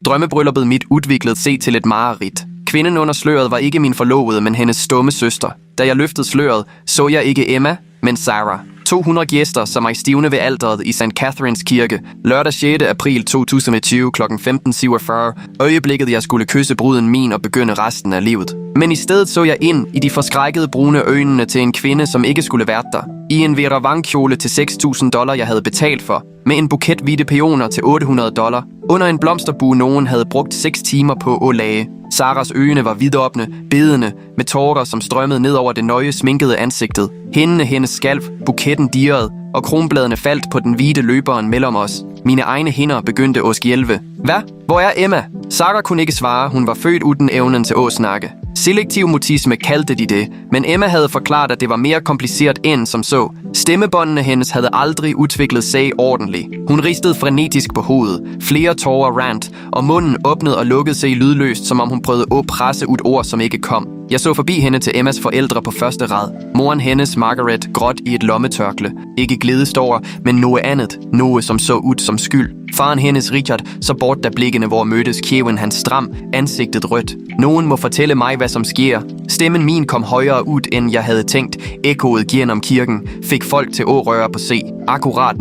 Drømmebrylluppet mit udviklede sig til et mareridt. Kvinden under sløret var ikke min forlovede, men hendes stumme søster. Da jeg løftede sløret, så jeg ikke Emma, men Sarah. 200 gæster, som mig stivne ved alteret i St. Catharines Kirke, lørdag 6. april 2020 kl. 15.47, øjeblikket jeg skulle kysse bruden min og begynde resten af livet. Men i stedet så jeg ind i de forskrækkede brune øjnene til en kvinde, som ikke skulle være der. I en Vera Wang-kjole til $6.000, jeg havde betalt for, med en buket hvide peoner til $800, under en blomsterbue, nogen havde brugt 6 timer på at lage. Sarahs øjne var vidåbne, bedende, med tårer, som strømmede ned over det nøje sminkede ansigtet. Hændene hendes skalv, buketten dirrede, og kronbladene faldt på den hvide løberen mellem os. Mine egne hænder begyndte at skjælve. Hvad? Hvor er Emma? Sarah kunne ikke svare, hun var født uden evnen til at snakke. Selektiv mutisme kaldte de det, men Emma havde forklaret, at det var mere kompliceret end som så. Stemmebåndene hendes havde aldrig udviklet sig ordentligt. Hun ristede frenetisk på hovedet, flere tårer rant, og munden åbnede og lukkede sig lydløst, som om hun prøvede at presse ud ord, som ikke kom. Jeg så forbi hende til Emmas forældre på første rad. Moren hendes, Margaret, gråt i et lommetørkle. Ikke glædestårer, men noget andet. Noget, som så ud som skyld. Faren hendes, Richard, så bort da blikkene, hvor mødtes kæven hans stram, ansigtet rødt. Nogen må fortælle mig, hvad som sker. Stemmen min kom højere ud, end jeg havde tænkt. Ekkoet gennem kirken, fik folk til at røre på se. Akkurat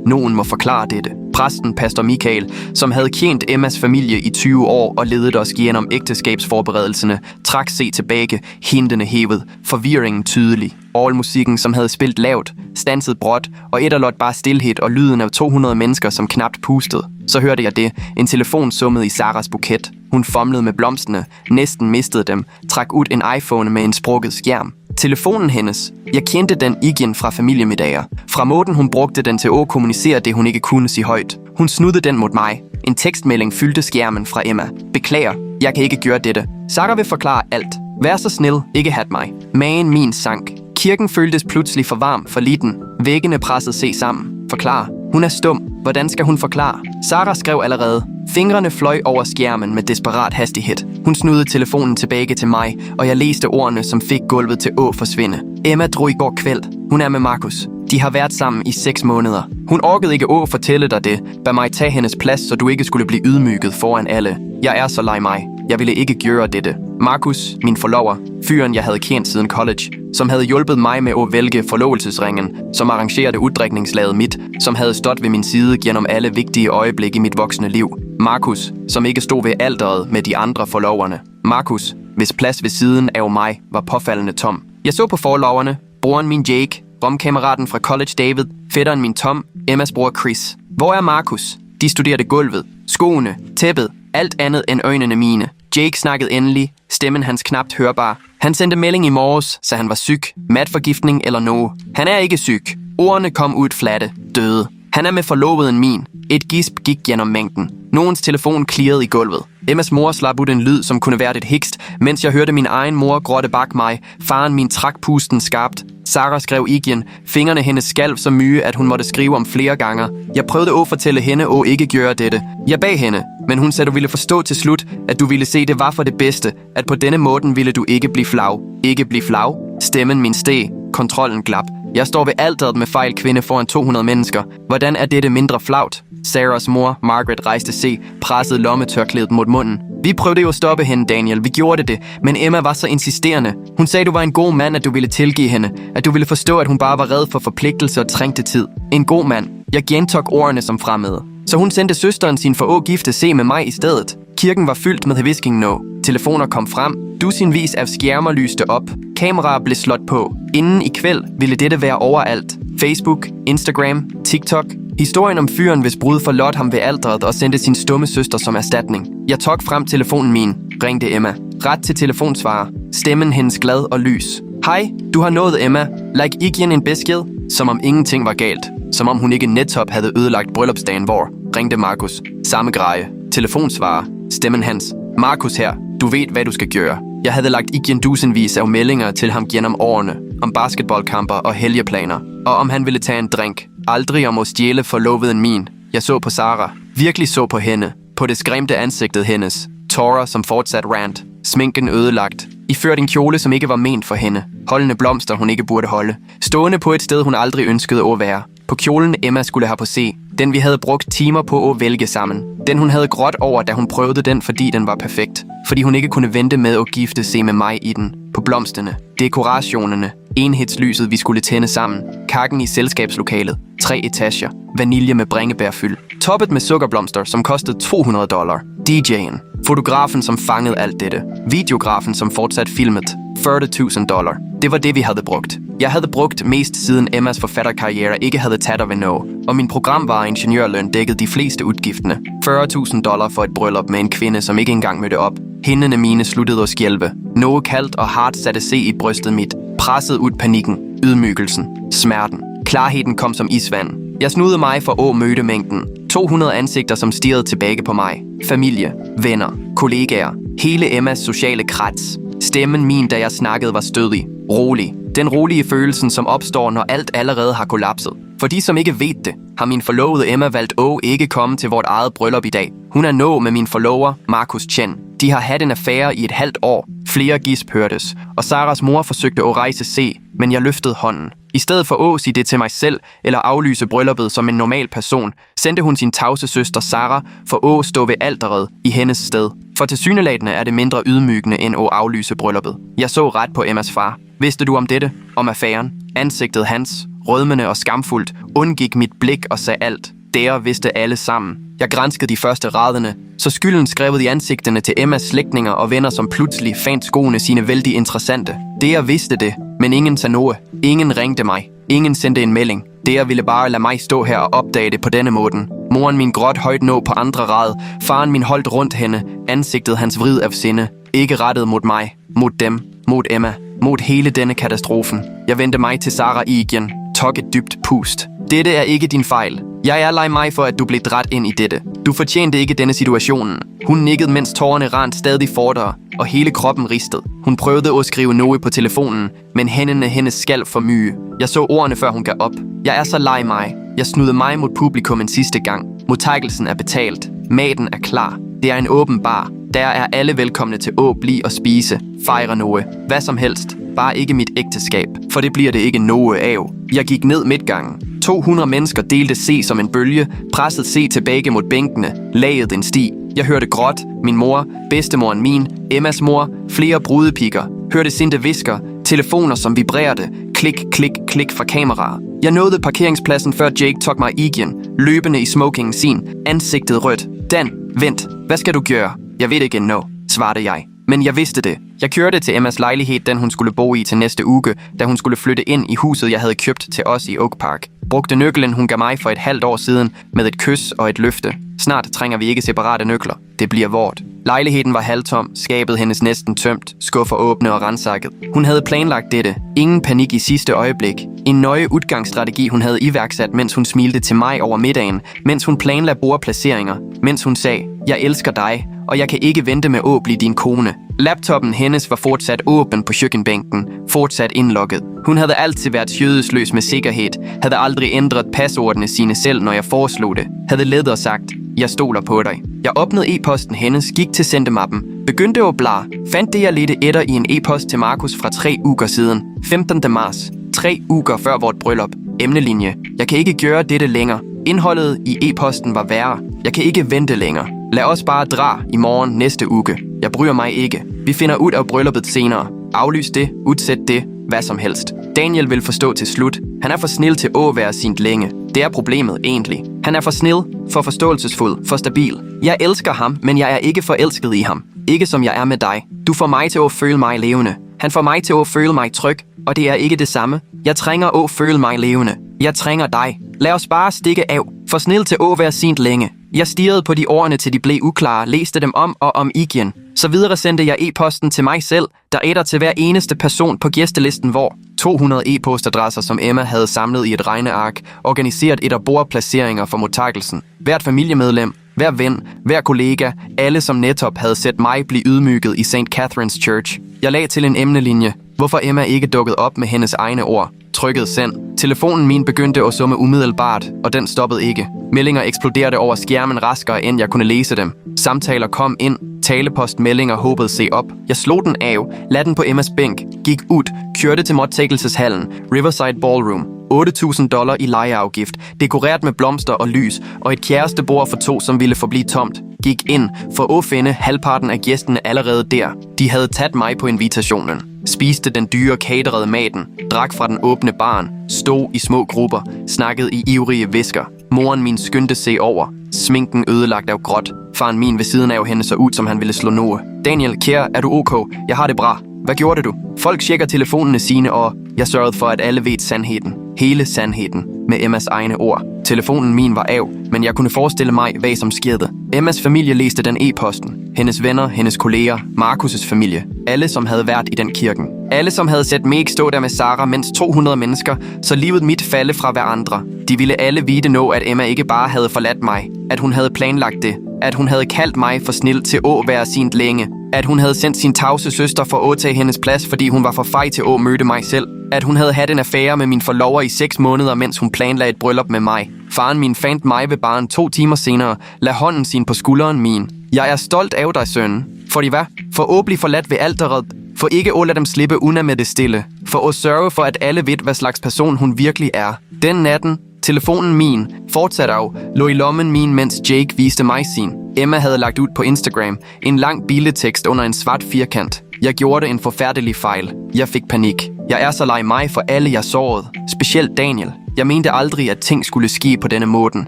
nogen må forklare dette. Præsten, pastor Michael, som havde tjent Emmas familie i 20 år og ledet os gennem ægteskabsforberedelserne, trak sig tilbage, hintene hævet, forvirringen tydelig. All-musikken, som havde spillet lavt, standset bråt, og etterlot bare stilhed og lyden af 200 mennesker, som knapt pustede. Så hørte jeg det. En telefon summede i Sarahs buket. Hun fumlede med blomsterne, næsten mistede dem, trak ud en iPhone med en sprukket skærm. Telefonen hendes. Jeg kendte den igen fra familiemiddager. Fra måden hun brugte den til at kommunicere det, hun ikke kunne sige højt. Hun snudde den mod mig. En tekstmelding fyldte skærmen fra Emma. Beklager, jeg kan ikke gøre dette. Sarah vil forklare alt. Vær så snil, ikke hat mig. Magen min sank. Kirken føltes pludselig for varm, for liten. Væggene pressede sig sammen. Forklar. Hun er stum. Hvordan skal hun forklare? Sarah skrev allerede. Fingrene fløj over skærmen med desperat hastighed. Hun snudede telefonen tilbage til mig, og jeg læste ordene, som fik gulvet til at forsvinde. Emma drog i går kvæld. Hun er med Markus. De har været sammen i 6 måneder. Hun orkede ikke at fortælle dig det. Bad mig tage hendes plads, så du ikke skulle blive ydmyget foran alle. Jeg er så lei mig. Jeg ville ikke gøre dette. Markus, min forlover, fyren jeg havde kendt siden college, som havde hjulpet mig med at vælge forlovelsesringen, som arrangerede uddrikningslaget mit, som havde stået ved min side gennem alle vigtige øjeblikke i mit voksne liv. Markus, som ikke stod ved alteret med de andre forloverne. Markus, hvis plads ved siden af mig var påfaldende tom. Jeg så på forloverne, broren min Jake, romkammeraten fra college David, fætteren min Tom, Emmas bror Chris. Hvor er Markus? De studerede gulvet, skoene, tæppet, alt andet end øjnene mine. Jake snakkede endelig, stemmen hans knapt hørbar. Han sendte melding i morges, så han var syg, matforgiftning eller noget. Han er ikke syg. Ordene kom ud flatte, døde. Han er med forloveden min. Et gisp gik gennem mængden. Nogens telefon klirrede i gulvet. Emmas mor slap ud en lyd, som kunne være et hikst, mens jeg hørte min egen mor gråtte bak mig. Faren min trak pusten skarpt. Sarah skrev igen. Fingrene hendes skalv så mye, at hun måtte skrive om flere gange. Jeg prøvede at fortælle hende at ikke gøre dette. Jeg bag hende, men hun sagde, du ville forstå til slut, at du ville se, det var for det bedste. At på denne måde ville du ikke blive flau. Ikke blive flau? Stemmen min steg. Kontrollen glap. Jeg står ved alteret med fejl kvinde foran 200 mennesker. Hvordan er dette mindre flaut? Sarahs mor, Margaret, rejste sig, pressede lommetørklædet mod munden. Vi prøvede jo at stoppe hende, Daniel. Vi gjorde det, men Emma var så insisterende. Hun sagde, du var en god mand, at du ville tilgive hende. At du ville forstå, at hun bare var red for forpligtelse og trængte tid. En god mand. Jeg gentog ordene som fremmede. Så hun sendte søsteren sin for at gifte se med mig i stedet. Kirken var fyldt med whisking no. Telefoner kom frem. Dusindvis af skærmer lyste op. Kameraer blev slået på. Inden i kveld ville dette være overalt. Facebook, Instagram, TikTok. Historien om fyren, hvis brud forlod ham ved alteret og sendte sin stumme søster som erstatning. Jeg tog frem telefonen min. Ringte Emma. Ret til telefonsvarer. Stemmen hendes glad og lys. Hej, du har nået Emma. Like igen en besked. Som om ingenting var galt. Som om hun ikke netop havde ødelagt bryllupsdagen hvor. Ringte Markus. Samme greje. Telefonsvarer. Stemmen hans. Markus her. Du ved, hvad du skal gøre. Jeg havde lagt igen dusindvis af meldinger til ham gennem årene. Om basketballkamper og helgeplaner. Og om han ville tage en drink. Aldrig om at stjæle forloveden min. Jeg så på Sarah. Virkelig så på hende. På det skræmte ansigtet hendes. Tårer som fortsat rant. Sminken ødelagt. Iført en kjole, som ikke var ment for hende. Holdende blomster, hun ikke burde holde. Stående på et sted, hun aldrig ønskede at være. På kjolen Emma skulle have på se. Den vi havde brugt timer på at vælge sammen. Den hun havde grådt over, da hun prøvede den, fordi den var perfekt. Fordi hun ikke kunne vente med at gifte sig med mig i den. På blomsterne, dekorationerne, enhedslyset vi skulle tænde sammen, kakken i selskabslokalet, 3 etager, vanilje med bringebærfyld, toppet med sukkerblomster, som kostede $200, DJ'en, fotografen, som fangede alt dette, videografen, som fortsat filmet, $40.000. Det var det, vi havde brugt. Jeg havde brugt mest siden Emmas forfatterkarriere ikke havde taget ved nå, og min programvare ingeniørløn dækkede de fleste udgifterne. $40.000 for et bryllup med en kvinde, som ikke engang mødte op. Hænderne mine sluttede at skælve. Noget kaldt og hardt satte sig i brystet mit. Pressede ud panikken, ydmygelsen, smerten. Klarheden kom som isvand. Jeg snudede mig for mødemængden. 200 ansigter, som stirrede tilbage på mig. Familie, venner, kollegaer. Hele Emmas sociale kreds. Stemmen min, da jeg snakkede, var stødig. Rolig. Den rolige følelsen, som opstår, når alt allerede har kollapset. For de, som ikke ved det, har min forlovede Emma valgt ikke komme til vort eget bryllup i dag. Hun er nå med min forlover, Marcus Chen. De har haft en affære i et halvt år. Flere gisp hørtes, og Saras mor forsøgte at rejse se, men jeg løftede hånden. I stedet for at sige det til mig selv, eller aflyse brylluppet som en normal person, sendte hun sin tavse søster Sara for at stå ved alteret i hendes sted. For tilsyneladende er det mindre ydmygende end at aflyse brylluppet. Jeg så ret på Emmas far. Vidste du om dette? Om affæren? Ansigtet hans, rødmende og skamfuldt, undgik mit blik og sagde alt. Dere vidste alle sammen. Jeg granskede de første radene, så skylden skrevet i ansigtene til Emmas slægtninge og venner, som pludselig fandt skoene sine vældig interessante. Dere vidste det, men ingen sagde noget. Ingen ringte mig. Ingen sendte en melding. Dere ville bare lade mig stå her og opdage det på denne måde. Moren min gråt højt nå på andre rad. Faren min holdt rundt hende. Ansigtet hans vrid af sinde. Ikke rettet mod mig. Mod dem. Mod Emma. Mod hele denne katastrofen. Jeg vendte mig til Sara igen. Tog et dybt pust. Dette er ikke din fejl. Jeg er lei mig for, at du blev draget ind i dette. Du fortjente ikke denne situationen. Hun nikkede, mens tårerne rant stadig fortere, og hele kroppen ristede. Hun prøvede at skrive noget på telefonen, men hænderne hendes skalv for mye. Jeg så ordene, før hun gav op. Jeg er så lei mig. Jeg snudede mig mod publikum en sidste gang. Modtagelsen er betalt. Maden er klar. Det er en åben bar. Der er alle velkomne til at blive og spise. Fejre noget. Hvad som helst. Bare ikke mit ægteskab, for det bliver det ikke noget af. Jeg gik ned midtgangen. 200 mennesker delte se som en bølge, pressede se tilbage mod bænkene, lagede en sti. Jeg hørte gråt, min mor, bedstemoren min, Emmas mor, flere brudepiger, hørte sinte visker, telefoner som vibrerede, klik, klik, klik fra kameraer. Jeg nåede parkeringspladsen, før Jake tog mig igen, løbende i smokingen sin, ansigtet rødt. Dan, vent, hvad skal du gøre? Jeg ved ikke endnu, svarede jeg. Men jeg vidste det. Jeg kørte til Emmas lejlighed, den hun skulle bo i til næste uge, da hun skulle flytte ind i huset, jeg havde købt til os i Oak Park. Brugte nøglen, hun gav mig for et halvt år siden, med et kys og et løfte. Snart trænger vi ikke separate nøgler. Det bliver vort. Lejligheden var halvtom, skabet hendes næsten tømt, skuffer åbne og ransakket. Hun havde planlagt dette. Ingen panik i sidste øjeblik. En nøje udgangsstrategi, hun havde iværksat, mens hun smilte til mig over middagen, mens hun planlagde bordplaceringer, mens hun sagde, jeg elsker dig, og jeg kan ikke vente med at blive din kone. Laptoppen hendes var fortsat åben på køkkenbænken, fortsat indlogget. Hun havde altid været skødesløs med sikkerhed, havde aldrig ændret passordene sine selv, når jeg foreslog det. Havde let og sagt, jeg stoler på dig. Jeg åbnede e-posten hendes, gik til sendemappen, begyndte at bladre, fandt det jeg ledte efter i en e-post til Markus fra 3 uger siden, 15. marts, 3 uger før vort bryllup. Emnelinje, jeg kan ikke gøre dette længere. Indholdet i e-posten var værre. Jeg kan ikke vente længere. Lad os bare dra i morgen næste uge. Jeg bryr mig ikke. Vi finder ud af brylluppet senere. Aflys det, udsæt det, hvad som helst. Daniel vil forstå til slut. Han er for snil til at være sint længe. Det er problemet egentlig. Han er for snil, for forståelsesfuld, for stabil. Jeg elsker ham, men jeg er ikke forelsket i ham. Ikke som jeg er med dig. Du får mig til at føle mig levende. Han får mig til at føle mig tryg, og det er ikke det samme. Jeg trænger at føle mig levende. Jeg trænger dig. Lad os bare stikke af. For snil til at være sint længe. Jeg stirrede på de ordene, til de blev uklare, læste dem om og om igen. Så videre sendte jeg e-posten til mig selv, der æder til hver eneste person på gæstelisten, hvor 200 e-postadresser, som Emma havde samlet i et regneark, organiseret et af bordplaceringer for modtagelsen. Hvert familiemedlem, hver ven, hver kollega, alle som netop havde set mig blive ydmyget i St. Catherine's Church. Jeg lagde til en emnelinje, hvorfor Emma ikke dukkede op med hendes egne ord. Trykkede send. Telefonen min begyndte at summe umiddelbart, og den stoppede ikke. Meldinger eksploderede over skærmen raskere, end jeg kunne læse dem. Samtaler kom ind. Talepostmeldinger håbede se op. Jeg slog den af, lad den på Emmas bænk, gik ud, kørte til modtagelseshallen, Riverside Ballroom. $8.000 i lejeafgift, dekoreret med blomster og lys, og et kærestebord for 2, som ville forblive tomt. Gik ind, for at finde halvparten af gæstene allerede der. De havde taget mig på invitationen. Spiste den dyre caterede maden, drak fra den åbne barn, stod i små grupper, snakkede i ivrige hvisker. Moren min skyndte se over. Sminken ødelagt af gråt. Faren min ved siden af hende så ud, som han ville slå Noe. Daniel, kære, er du ok? Jeg har det bra. Hvad gjorde du? Folk tjekker telefonene sine, og jeg sørgede for, at alle ved sandheden. Hele sandheden. Med Emmas egne ord. Telefonen min var af, men jeg kunne forestille mig, hvad som skete. Emmas familie læste den e-posten. Hendes venner, hendes kolleger, Markus' familie. Alle, som havde været i den kirken. Alle, som havde set mig stå der med Sarah, mens 200 mennesker, så livet mit falde fra hverandre. De ville alle vide nå, at Emma ikke bare havde forladt mig. At hun havde planlagt det. At hun havde kaldt mig for snil til at være sint længe. At hun havde sendt sin tavse søster for at tage hendes plads, fordi hun var for fej til at møde mig selv. At hun havde haft en affære med min forlover i 6 måneder, mens hun planlagde et bryllup med mig. Faren min fandt mig ved baren 2 timer senere, lagde hånden sin på skulderen min. Jeg er stolt af dig, søn. Fordi hvad? For at blive forladt ved alteret. For ikke at lade dem slippe under med det stille. For at sørge for, at alle ved, hvad slags person hun virkelig er. Den natten, telefonen min, fortsat af, lå i lommen min, mens Jake viste mig sin. Emma havde lagt ud på Instagram en lang billedtekst under en svart firkant. Jeg gjorde en forfærdelig fejl. Jeg fik panik. Jeg er så lei mig for alle, jeg sårede. Specielt Daniel. Jeg mente aldrig, at ting skulle ske på denne måde.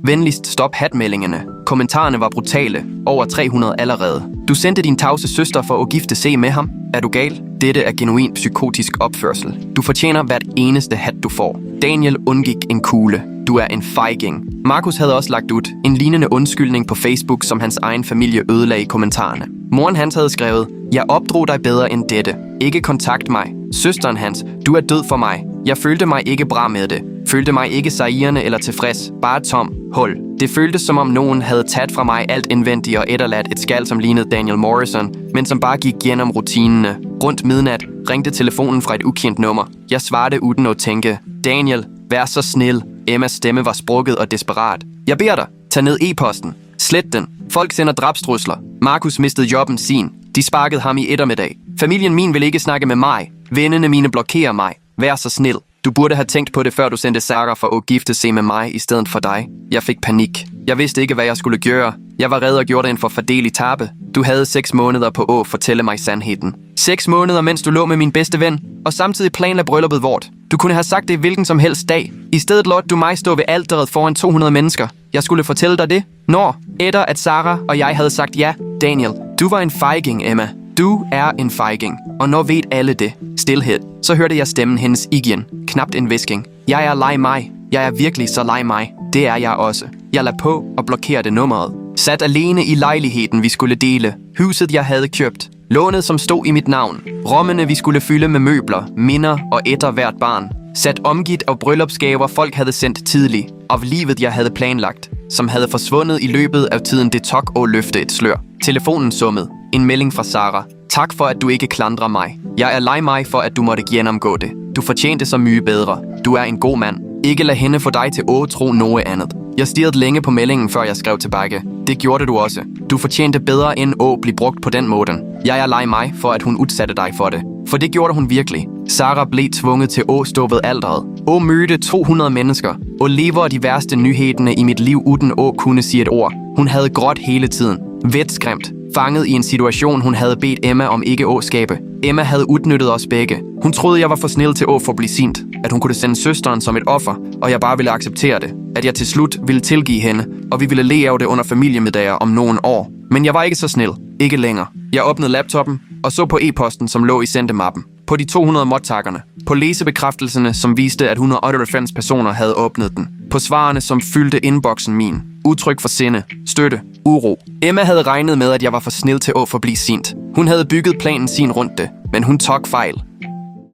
Venligst stop hatmeldingerne. Kommentarerne var brutale. Over 300 allerede. Du sendte din tavse søster for at gifte sig med ham. Er du gal? Dette er genuin psykotisk opførsel. Du fortjener hvert eneste hat, du får. Daniel undgik en kugle. Du er en fejging. Markus havde også lagt ud en lignende undskyldning på Facebook, som hans egen familie ødelagde i kommentarerne. Moren hans havde skrevet, jeg opdrog dig bedre end dette. Ikke kontakt mig. Søsteren hans, du er død for mig. Jeg følte mig ikke bra med det. Følte mig ikke sejrende eller tilfreds. Bare tom. Hul. Det føltes som om nogen havde taget fra mig alt indvendigt og efterladt et skal, som lignede Daniel Morrison, men som bare gik gennem rutinerne. Rundt midnat ringte telefonen fra et ukendt nummer. Jeg svarede uden at tænke. Daniel, vær så snil. Emmas stemme var sprukket og desperat. Jeg beder dig, tag ned e-posten. Slet den. Folk sender drabstrusler. Markus mistede jobben sin. De sparkede ham i ettermiddag. Familien min vil ikke snakke med mig. Vennerne mine blokerer mig. Vær så snil. Du burde have tænkt på det, før du sendte Sarah for at gifte sig med mig i stedet for dig. Jeg fik panik. Jeg vidste ikke, hvad jeg skulle gøre. Jeg var redd og gjorde en forfærdelig tabe. Du havde 6 måneder på at fortælle mig sandheden. 6 måneder, mens du lå med min bedste ven, og samtidig planlagde brylluppet vort. Du kunne have sagt det hvilken som helst dag. I stedet lod du mig stå ved alteret foran 200 mennesker. Jeg skulle fortælle dig det. Efter at Sarah og jeg havde sagt ja. Daniel, du var en fejging, Emma. Du er en fejging. Og når ved alle det. Stilhed. Så hørte jeg stemmen hendes igen. Knapt en hvisking. Jeg er lei mig. Jeg er virkelig så lei mig. Det er jeg også. Jeg lagde på og blokerede nummeret. Sat alene i lejligheden, vi skulle dele. Huset, jeg havde købt. Lånet, som stod i mit navn. Rummene, vi skulle fylde med møbler, minder og etter hvert barn. Sat omgivet af bryllupsgaver, folk havde sendt tidligt. Af livet, jeg havde planlagt. Som havde forsvundet i løbet af tiden, det tok og løfte et slør. Telefonen summede. En melding fra Sarah. Tak for, at du ikke klandrer mig. Jeg er lei mig for, at du måtte gennemgå det. Du fortjente så mye bedre. Du er en god mand. Ikke lad hende få dig til at tro noget andet. Jeg stirrede længe på meldingen, før jeg skrev tilbage. Det gjorde du også. Du fortjente bedre end at blive brugt på den måde. Jeg er lei mig for, at hun udsatte dig for det. For det gjorde hun virkelig. Sarah blev tvunget til at stå ved alteret. Og mødte 200 mennesker. Og lever de værste nyhederne i mit liv uden at kunne sige et ord. Hun havde grådt hele tiden. Vetskræmt. Fanget i en situation, hun havde bedt Emma om ikke at skabe. Emma havde udnyttet os begge. Hun troede, jeg var for snil til at forblive sint. At hun kunne sende søsteren som et offer, og jeg bare ville acceptere det. At jeg til slut ville tilgive hende, og vi ville le af det under familiemiddager om nogle år. Men jeg var ikke så snil. Ikke længere. Jeg åbnede laptoppen og så på e-posten, som lå i sendemappen. På de 200 modtagerne. På læsebekræftelserne, som viste, at 198 personer havde åbnet den. På svarene, som fyldte inboxen min. Udtryk for sinde, støtte, uro. Emma havde regnet med, at jeg var for snil til at forblive sint. Hun havde bygget planen sin rundt det, men hun tog fejl.